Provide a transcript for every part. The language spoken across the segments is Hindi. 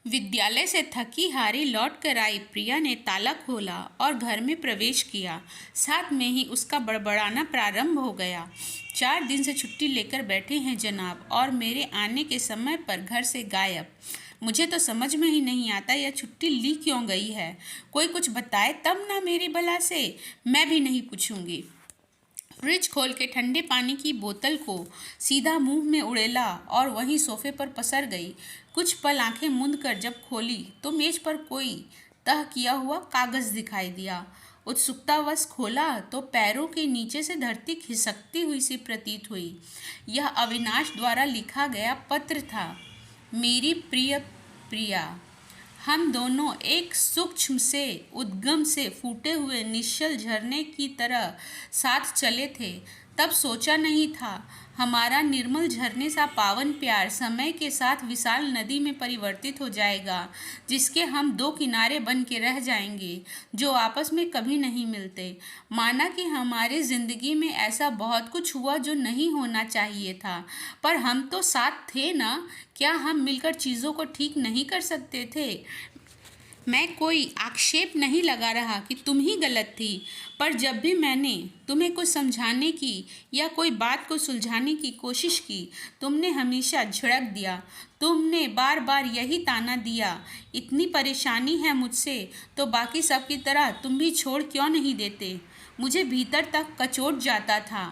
विद्यालय से थकी हारी लौट कर आई प्रिया ने ताला खोला और घर में प्रवेश किया। साथ में ही उसका बड़बड़ाना प्रारंभ हो गया। 4 दिन से छुट्टी लेकर बैठे हैं जनाब, और मेरे आने के समय पर घर से गायब। मुझे तो समझ में ही नहीं आता यह छुट्टी ली क्यों गई है। कोई कुछ बताए तब ना मेरी भला से। मैं भी नहीं पूछूंगी। फ्रिज खोल के ठंडे पानी की बोतल को सीधा मुंह में उड़ेला और वहीं सोफे पर पसर गई। कुछ पल आंखें मूंद कर जब खोली तो मेज पर कोई तह किया हुआ कागज दिखाई दिया। उत्सुकतावश खोला तो पैरों के नीचे से धरती खिसकती हुई सी प्रतीत हुई। यह अविनाश द्वारा लिखा गया पत्र था। मेरी प्रिय प्रिया, हम दोनों एक सूक्ष्म से उद्गम से फूटे हुए निश्चल झरने की तरह साथ चले थे। तब सोचा नहीं था हमारा निर्मल झरने सा पावन प्यार समय के साथ विशाल नदी में परिवर्तित हो जाएगा, जिसके हम दो किनारे बन के रह जाएंगे जो आपस में कभी नहीं मिलते। माना कि हमारी जिंदगी में ऐसा बहुत कुछ हुआ जो नहीं होना चाहिए था, पर हम तो साथ थे ना। क्या हम मिलकर चीज़ों को ठीक नहीं कर सकते थे? मैं कोई आक्षेप नहीं लगा रहा कि तुम ही गलत थी, पर जब भी मैंने तुम्हें कुछ समझाने की या कोई बात को सुलझाने की कोशिश की, तुमने हमेशा झिड़क दिया। तुमने बार बार यही ताना दिया, इतनी परेशानी है मुझसे तो बाकी सब की तरह तुम भी छोड़ क्यों नहीं देते। मुझे भीतर तक कचोट जाता था।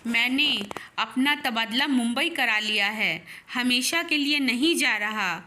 मैंने अपना तबादला मुंबई करा लिया है, हमेशा के लिए नहीं जा रहा।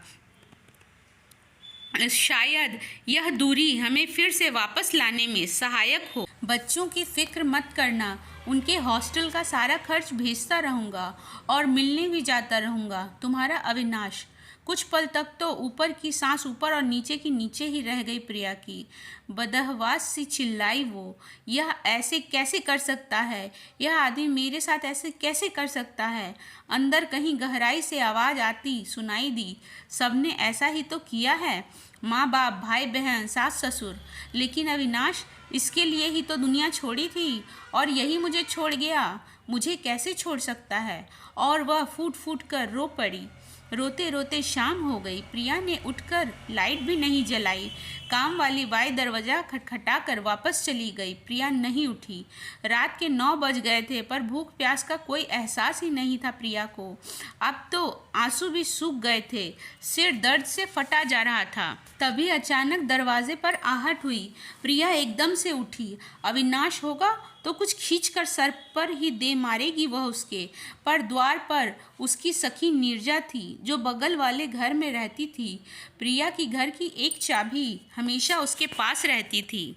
शायद यह दूरी हमें फिर से वापस लाने में सहायक हो। बच्चों की फिक्र मत करना, उनके हॉस्टल का सारा खर्च भेजता रहूँगा और मिलने भी जाता रहूँगा। तुम्हारा अविनाश। कुछ पल तक तो ऊपर की सांस ऊपर और नीचे की नीचे ही रह गई प्रिया की। बदहवास सी चिल्लाई वो, यह ऐसे कैसे कर सकता है? यह आदमी मेरे साथ ऐसे कैसे कर सकता है? अंदर कहीं गहराई से आवाज़ आती सुनाई दी, सबने ऐसा ही तो किया है, माँ बाप, भाई बहन, सास ससुर। लेकिन अविनाश, इसके लिए ही तो दुनिया छोड़ी थी और यही मुझे छोड़ गया। मुझे कैसे छोड़ सकता है? और वह फूट फूट कर रो पड़ी। रोते रोते शाम हो गई। प्रिया ने उठकर लाइट भी नहीं जलाई। काम वाली बाई दरवाज़ा खटखटा कर वापस चली गई। प्रिया नहीं उठी। रात के 9 बज गए थे, पर भूख प्यास का कोई एहसास ही नहीं था प्रिया को। अब तो आंसू भी सूख गए थे, सिर दर्द से फटा जा रहा था। तभी अचानक दरवाजे पर आहट हुई। प्रिया एकदम से उठी। अविनाश होगा तो कुछ खींचकर सर पर ही दे मारेगी वह उसके। पर द्वार पर उसकी सखी नीरजा थी, जो बगल वाले घर में रहती थी। प्रिया की घर की एक चाबी हमेशा उसके पास रहती थी।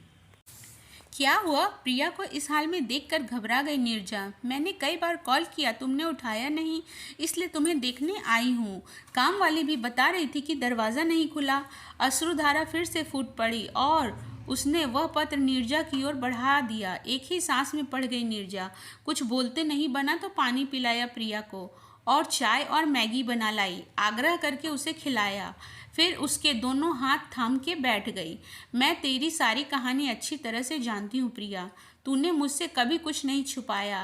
क्या हुआ? प्रिया को इस हाल में देखकर घबरा गई नीरजा। मैंने कई बार कॉल किया, तुमने उठाया नहीं, इसलिए तुम्हें देखने आई हूँ। काम वाली भी बता रही थी कि दरवाज़ा नहीं खुला। अश्रुधारा फिर से फूट पड़ी और उसने वह पत्र नीरजा की ओर बढ़ा दिया। एक ही सांस में पड़ गई नीरजा। कुछ बोलते नहीं बना तो पानी पिलाया प्रिया को और चाय और मैगी बना लाई। आग्रह करके उसे खिलाया। फिर उसके दोनों हाथ थाम के बैठ गई। मैं तेरी सारी कहानी अच्छी तरह से जानती हूँ प्रिया। तूने मुझसे कभी कुछ नहीं छुपाया,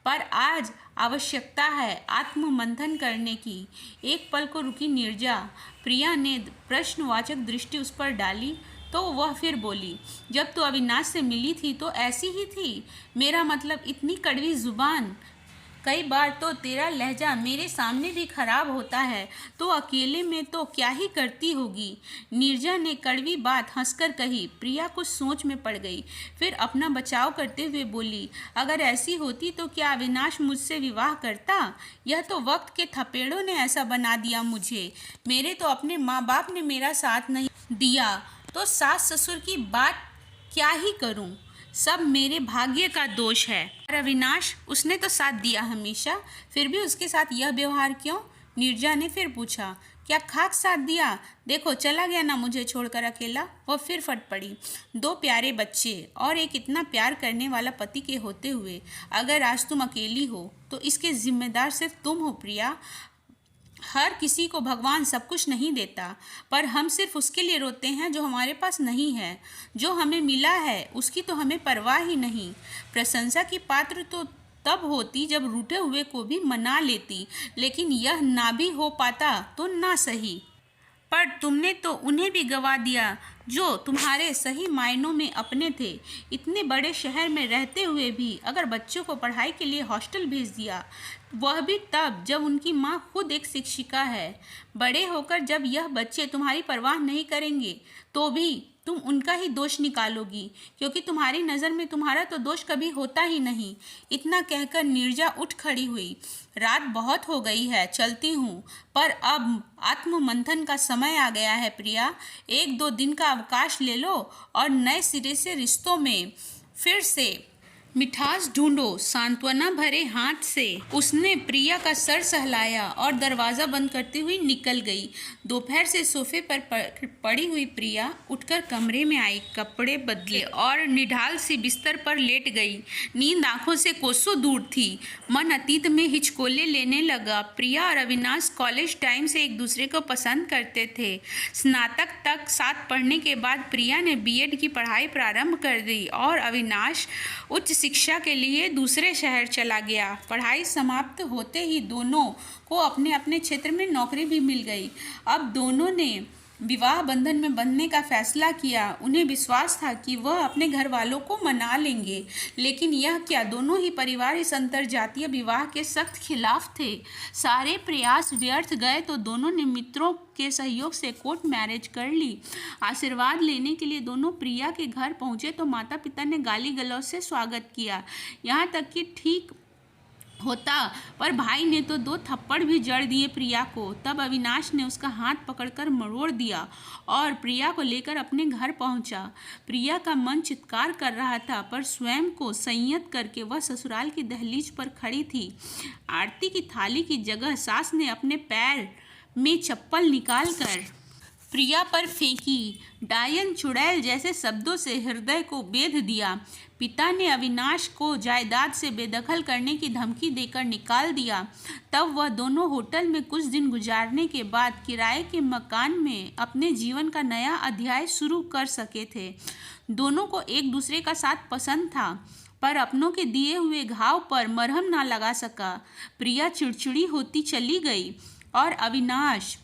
पर आज आवश्यकता है आत्ममंथन करने की। एक पल को रुकी नीरजा। प्रिया ने प्रश्नवाचक दृष्टि उस पर डाली तो वह फिर बोली, जब तू अविनाश से मिली थी तो ऐसी ही थी? मेरा मतलब इतनी कड़वी जुबान। कई बार तो तेरा लहजा मेरे सामने भी खराब होता है, तो अकेले में तो क्या ही करती होगी। नीरजा ने कड़वी बात हंसकर कही। प्रिया कुछ सोच में पड़ गई, फिर अपना बचाव करते हुए बोली, अगर ऐसी होती तो क्या अविनाश मुझसे विवाह करता? यह तो वक्त के थपेड़ों ने ऐसा बना दिया मुझे। मेरे तो अपने माँ बाप ने मेरा साथ नहीं दिया, तो सास ससुर की बात क्या ही करूं? सब मेरे भाग्य का दोष है। और अविनाश, उसने तो साथ दिया हमेशा, फिर भी उसके साथ यह व्यवहार क्यों? नीरजा ने फिर पूछा। क्या खाक साथ दिया? देखो चला गया ना मुझे छोड़कर अकेला। वह फिर फट पड़ी। 2 प्यारे बच्चे और एक इतना प्यार करने वाला पति के होते हुए अगर आज तुम अकेली हो तो इसके जिम्मेदार सिर्फ तुम हो प्रिया। हर किसी को भगवान सब कुछ नहीं देता, पर हम सिर्फ उसके लिए रोते हैं जो हमारे पास नहीं है। जो हमें मिला है उसकी तो हमें परवाह ही नहीं। प्रशंसा की पात्र तो तब होती जब रूठे हुए को भी मना लेती, लेकिन यह ना भी हो पाता तो ना सही। पर तुमने तो उन्हें भी गंवा दिया जो तुम्हारे सही मायनों में अपने थे। इतने बड़े शहर में रहते हुए भी अगर बच्चों को पढ़ाई के लिए हॉस्टल भेज दिया, वह भी तब जब उनकी माँ खुद एक शिक्षिका है। बड़े होकर जब यह बच्चे तुम्हारी परवाह नहीं करेंगे तो भी तुम उनका ही दोष निकालोगी, क्योंकि तुम्हारी नज़र में तुम्हारा तो दोष कभी होता ही नहीं। इतना कहकर नीरजा उठ खड़ी हुई। रात बहुत हो गई है, चलती हूँ, पर अब आत्ममंथन का समय आ गया है प्रिया। 1-2 दिन का अवकाश ले लो और नए सिरे से रिश्तों में फिर से मिठास ढूंढो। सांत्वना भरे हाथ से उसने प्रिया का सर सहलाया और दरवाज़ा बंद करती हुई निकल गई। दोपहर से सोफे पर पड़ी हुई प्रिया उठकर कमरे में आई, कपड़े बदले और निढाल सी बिस्तर पर लेट गई। नींद आंखों से कोसों दूर थी। मन अतीत में हिचकोले लेने लगा। प्रिया और अविनाश कॉलेज टाइम से एक दूसरे को पसंद करते थे। स्नातक तक साथ पढ़ने के बाद प्रिया ने बीएड की पढ़ाई प्रारंभ कर दी और अविनाश उच्च शिक्षा के लिए दूसरे शहर चला गया। पढ़ाई समाप्त होते ही दोनों को अपने अपने क्षेत्र में नौकरी भी मिल गई। अब दोनों ने विवाह बंधन में बंधने का फैसला किया। उन्हें विश्वास था कि वह अपने घर वालों को मना लेंगे, लेकिन यह क्या, दोनों ही परिवार इस अंतरजातीय विवाह के सख्त खिलाफ थे। सारे प्रयास व्यर्थ गए तो दोनों ने मित्रों के सहयोग से कोर्ट मैरिज कर ली। आशीर्वाद लेने के लिए दोनों प्रिया के घर पहुंचे तो माता पिता ने गाली गलौज से स्वागत किया। यहाँ तक कि ठीक होता पर भाई ने तो 2 थप्पड़ भी जड़ दिए प्रिया को। तब अविनाश ने उसका हाथ पकड़कर मरोड़ दिया और प्रिया को लेकर अपने घर पहुंचा। प्रिया का मन चित्कार कर रहा था, पर स्वयं को संयत करके वह ससुराल की दहलीज पर खड़ी थी। आरती की थाली की जगह सास ने अपने पैर में चप्पल निकालकर प्रिया पर फेंकी। डायन चुड़ैल जैसे शब्दों से हृदय को बेध दिया। पिता ने अविनाश को जायदाद से बेदखल करने की धमकी देकर निकाल दिया। तब वह दोनों होटल में कुछ दिन गुजारने के बाद किराए के मकान में अपने जीवन का नया अध्याय शुरू कर सके थे। दोनों को एक दूसरे का साथ पसंद था, पर अपनों के दिए हुए घाव पर मरहम ना लगा सका। प्रिया चिड़चिड़ी होती चली गई और अविनाश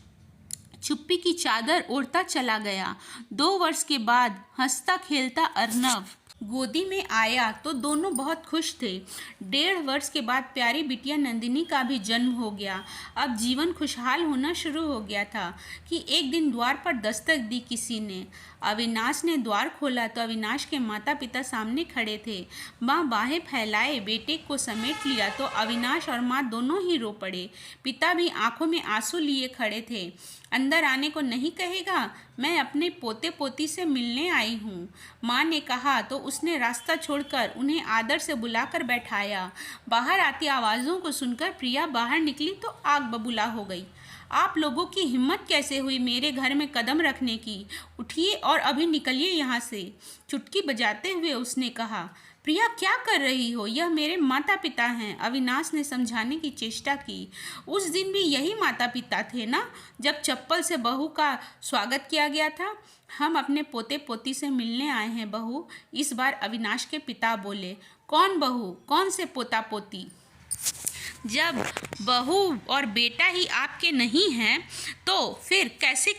चुप्पी की चादर ओढ़ता चला गया। 2 वर्ष के बाद हंसता खेलता अर्नव गोदी में आया तो दोनों बहुत खुश थे। 1.5 वर्ष के बाद प्यारी बिटिया नंदिनी का भी जन्म हो गया। अब जीवन खुशहाल होना शुरू हो गया था कि एक दिन द्वार पर दस्तक दी किसी ने। अविनाश ने द्वार खोला तो अविनाश के माता पिता सामने खड़े थे। माँ बाहें फैलाए बेटे को समेट लिया तो अविनाश और माँ दोनों ही रो पड़े। पिता भी आंखों में आंसू लिए खड़े थे। अंदर आने को नहीं कहेगा, मैं अपने पोते पोती से मिलने आई हूँ, माँ ने कहा तो उसने रास्ता छोड़कर उन्हें आदर से बुलाकर बैठाया। बाहर आती आवाज़ों को सुनकर प्रिया बाहर निकली तो आग बबूला हो गई। आप लोगों की हिम्मत कैसे हुई मेरे घर में कदम रखने की? उठिए और अभी निकलिए यहाँ से, चुटकी बजाते हुए उसने कहा। प्रिया क्या कर रही हो? यह मेरे माता पिता हैं, अविनाश ने समझाने की चेष्टा की। उस दिन भी यही माता पिता थे ना, जब चप्पल से बहू का स्वागत किया गया था। हम अपने पोते पोती से मिलने आए हैं बहू, इस बार अविनाश के पिता बोले। कौन बहू, कौन से पोता पोती? जब बहू और बेटा ही आपके नहीं हैं तो फिर कैसे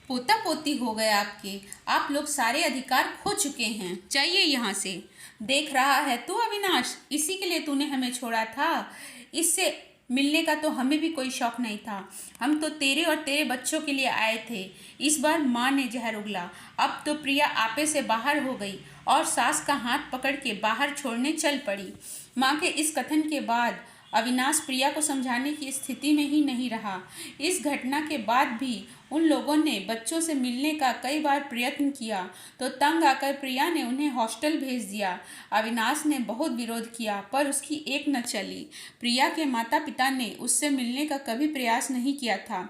पोता पोती हो गए आपके? आप लोग सारे अधिकार खो चुके हैं, जाइए यहाँ से। देख रहा है तू अविनाश, इसी के लिए तूने हमें छोड़ा था। इससे मिलने का तो हमें भी कोई शौक नहीं था। हम तो तेरे और तेरे बच्चों के लिए आए थे। इस बार माँ ने जहर उगला। अब तो प्रिया आपे से बाहर हो गई और सास का हाथ पकड़ के बाहर छोड़ने चल पड़ी। माँ के इस कथन के बाद अविनाश प्रिया को समझाने की स्थिति में ही नहीं रहा। इस घटना के बाद भी उन लोगों ने बच्चों से मिलने का कई बार प्रयत्न किया तो तंग आकर प्रिया ने उन्हें हॉस्टल भेज दिया। अविनाश ने बहुत विरोध किया पर उसकी एक न चली। प्रिया के माता पिता ने उससे मिलने का कभी प्रयास नहीं किया था,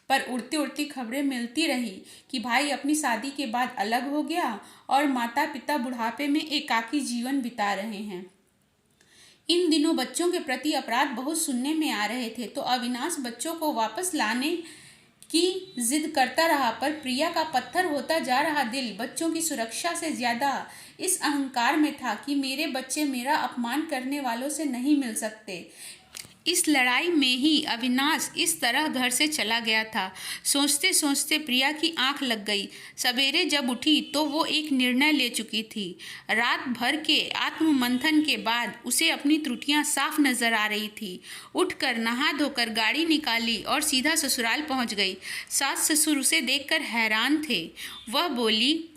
पर उड़ती उड़ती खबरें मिलती रही कि भाई अपनी शादी के बाद अलग हो गया और माता पिता बुढ़ापे में एकाकी जीवन बिता रहे हैं। इन दिनों बच्चों के प्रति अपराध बहुत सुनने में आ रहे थे तो अविनाश बच्चों को वापस लाने की जिद करता रहा, पर प्रिया का पत्थर होता जा रहा दिल बच्चों की सुरक्षा से ज़्यादा इस अहंकार में था कि मेरे बच्चे मेरा अपमान करने वालों से नहीं मिल सकते। इस लड़ाई में ही अविनाश इस तरह घर से चला गया था। सोचते सोचते प्रिया की आंख लग गई। सवेरे जब उठी तो वो एक निर्णय ले चुकी थी। रात भर के आत्ममंथन के बाद उसे अपनी त्रुटियां साफ नजर आ रही थी। उठकर नहा धोकर गाड़ी निकाली और सीधा ससुराल पहुंच गई। सास ससुर उसे देखकर हैरान थे। वह बोली,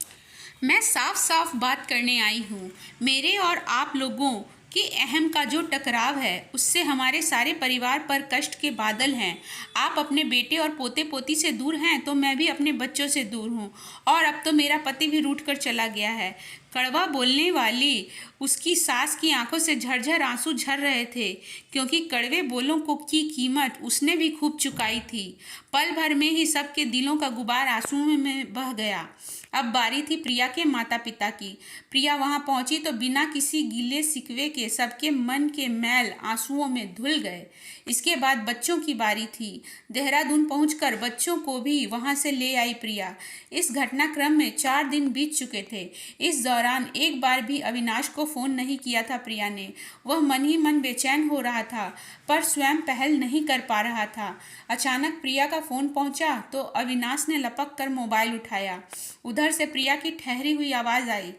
मैं साफ साफ बात करने आई हूँ। मेरे और आप लोगों के अहम का जो टकराव है उससे हमारे सारे परिवार पर कष्ट के बादल हैं। आप अपने बेटे और पोते पोती से दूर हैं तो मैं भी अपने बच्चों से दूर हूँ, और अब तो मेरा पति भी रूठ कर चला गया है। कड़वा बोलने वाली उसकी सास की आंखों से झरझर आंसू झर रहे थे, क्योंकि कड़वे बोलों को की कीमत उसने भी खूब चुकाई थी। पल भर में ही सबके दिलों का गुबार आंसुओं में बह गया। अब बारी थी प्रिया के माता पिता की। प्रिया वहां पहुंची तो बिना किसी गिले शिकवे के सबके मन के मैल आंसुओं में धुल गए। इसके बाद बच्चों की बारी थी। देहरादून पहुंचकर बच्चों को भी वहां से ले आई प्रिया। इस घटनाक्रम में 4 दिन बीत चुके थे। इस दौरान एक बार भी अविनाश को फोन नहीं किया था प्रिया ने। वह मन ही मन बेचैन हो रहा था, पर स्वयं पहल नहीं कर पा रहा था। अचानक प्रिया का फोन पहुंचा तो अविनाश ने लपक कर मोबाइल उठाया। उधर से प्रिया की ठहरी हुई आवाज आई,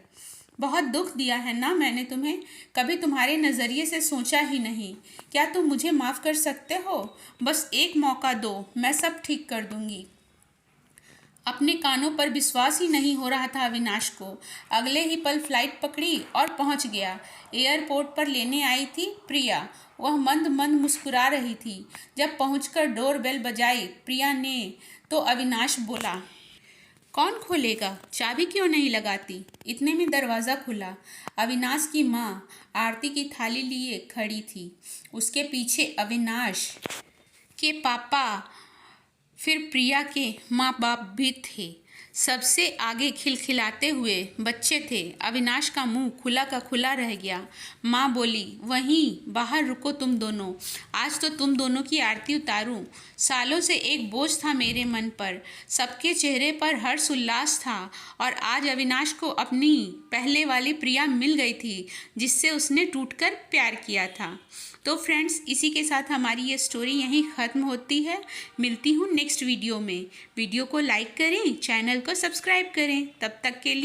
बहुत दुख दिया है ना मैंने तुम्हें, कभी तुम्हारे नज़रिए से सोचा ही नहीं। क्या तुम मुझे माफ़ कर सकते हो? बस एक मौका दो, मैं सब ठीक कर दूंगी। अपने कानों पर विश्वास ही नहीं हो रहा था अविनाश को। अगले ही पल फ्लाइट पकड़ी और पहुंच गया। एयरपोर्ट पर लेने आई थी प्रिया। वह मंद मंद मुस्कुरा रही थी। जब पहुंचकर डोर बेल बजाई प्रिया ने तो अविनाश बोला, कौन खोलेगा? चाबी क्यों नहीं लगाती? इतने में दरवाज़ा खुला। अविनाश की माँ आरती की थाली लिए खड़ी थी। उसके पीछे अविनाश के पापा, फिर प्रिया के माँ बाप भी थे। सबसे आगे खिलखिलाते हुए बच्चे थे। अविनाश का मुंह खुला का खुला रह गया। माँ बोली, वहीं बाहर रुको तुम दोनों, आज तो तुम दोनों की आरती उतारूं। सालों से एक बोझ था मेरे मन पर। सबके चेहरे पर हर्ष उल्लास था, और आज अविनाश को अपनी पहले वाली प्रिया मिल गई थी, जिससे उसने टूटकर प्यार किया था। तो फ्रेंड्स, इसी के साथ हमारी ये स्टोरी यहीं ख़त्म होती है। मिलती हूँ नेक्स्ट वीडियो में। वीडियो को लाइक करें, चैनल को सब्सक्राइब करें। तब तक के लिए